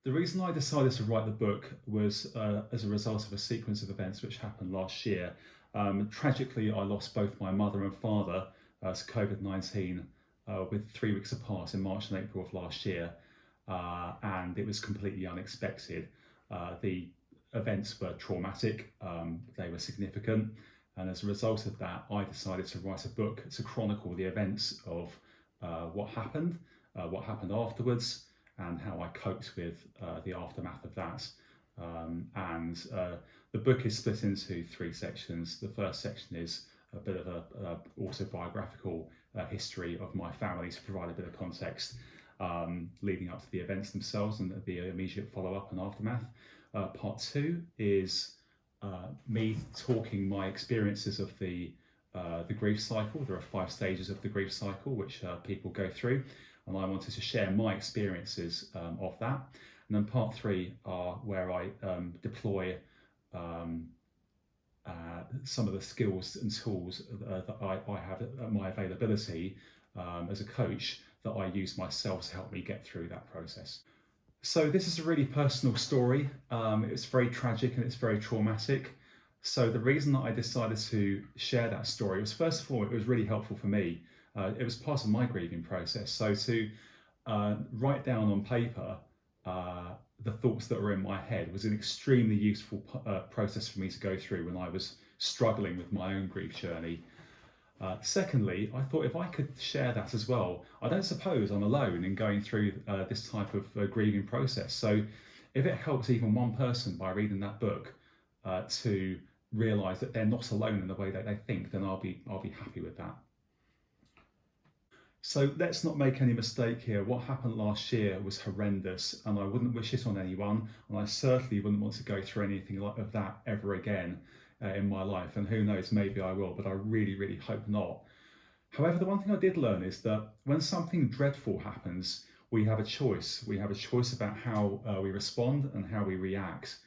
The reason I decided to write the book was as a result of a sequence of events which happened last year. Tragically, I lost both my mother and father to COVID-19 with 3 weeks apart in March and April of last year, and it was completely unexpected. The events were traumatic, they were significant, and as a result of that, I decided to write a book to chronicle the events of what happened afterwards, and how I coped with the aftermath of that. The book is split into 3 sections. The first section is a bit of a autobiographical history of my family to provide a bit of context leading up to the events themselves and the immediate follow-up and aftermath. Part 2 is me talking my experiences of the grief cycle. There are 5 stages of the grief cycle which people go through, and I wanted to share my experiences of that. And then part 3 are where I deploy some of the skills and tools that I have at my availability as a coach that I use myself to help me get through that process. So this is a really personal story. It's very tragic and it's very traumatic. So the reason that I decided to share that story was, first of all, it was really helpful for me. It was part of my grieving process. So to write down on paper the thoughts that were in my head was an extremely useful process for me to go through when I was struggling with my own grief journey. Secondly, I thought if I could share that as well, I don't suppose I'm alone in going through this type of grieving process. So if it helps even one person by reading that book to realise that they're not alone in the way that they think, then I'll be happy with that. So let's not make any mistake here. What happened last year was horrendous, and I wouldn't wish it on anyone, and I certainly wouldn't want to go through anything like of that ever again in my life. And who knows, maybe I will, but I really, really hope not. However, the one thing I did learn is that when something dreadful happens, we have a choice. We have a choice about how we respond and how we react.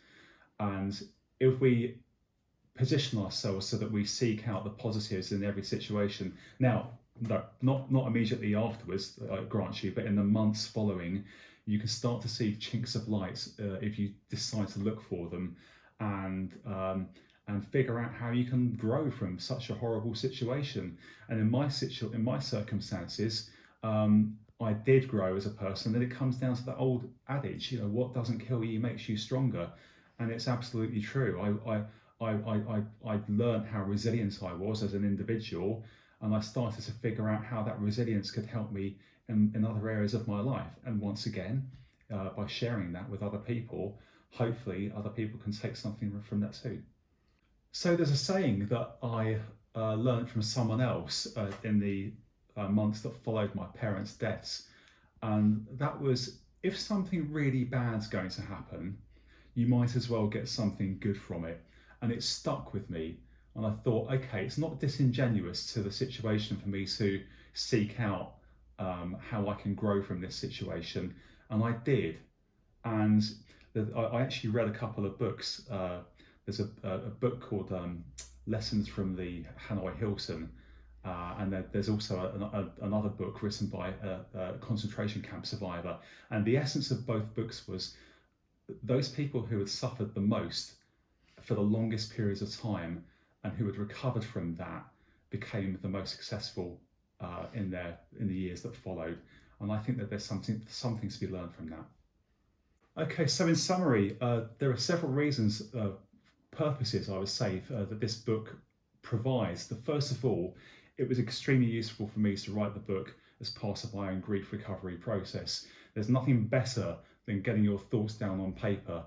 And if we position ourselves so that we seek out the positives in every situation. Now, no, not immediately afterwards, I grant you, but in the months following, you can start to see chinks of light if you decide to look for them, and figure out how you can grow from such a horrible situation. And in my circumstances, I did grow as a person, and it comes down to that old adage, you know, what doesn't kill you makes you stronger, and it's absolutely true. I learned how resilient I was as an individual, and I started to figure out how that resilience could help me in other areas of my life. And once again, by sharing that with other people, hopefully other people can take something from that too. So there's a saying that I learned from someone else in the months that followed my parents' deaths, and that was, if something really bad's going to happen, you might as well get something good from it. And it stuck with me. And I thought, okay, it's not disingenuous to the situation for me to seek out how I can grow from this situation. And I did. And I actually read a couple of books. There's a book called Lessons from the Hanoi Hilton. And there's also another book written by a concentration camp survivor. And the essence of both books was those people who had suffered the most for the longest periods of time and who had recovered from that became the most successful in the years that followed. And I think that there's something to be learned from that. Okay, so in summary, there are several reasons, purposes, I would say, that this book provides. First of all, it was extremely useful for me to write the book as part of my own grief recovery process. There's nothing better than getting your thoughts down on paper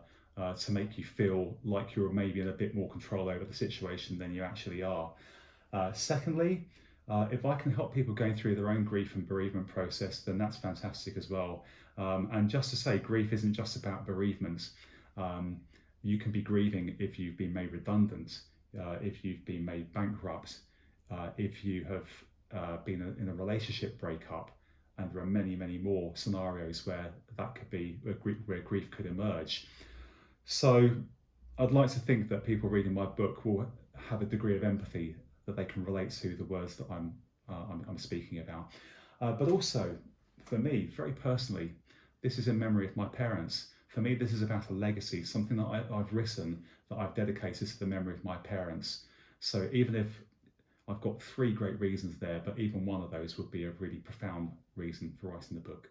to make you feel like you're maybe in a bit more control over the situation than you actually are. Secondly, if I can help people going through their own grief and bereavement process, then that's fantastic as well. And just to say, grief isn't just about bereavement. You can be grieving if you've been made redundant, if you've been made bankrupt, if you have been in a relationship breakup, and there are many, many more scenarios where that could be where grief could emerge. So I'd like to think that people reading my book will have a degree of empathy, that they can relate to the words that I'm speaking about. But also, for me, very personally, this is in memory of my parents. For me, this is about a legacy, something that I've written that I've dedicated to the memory of my parents. So even if I've got three great reasons there, but even one of those would be a really profound reason for writing the book.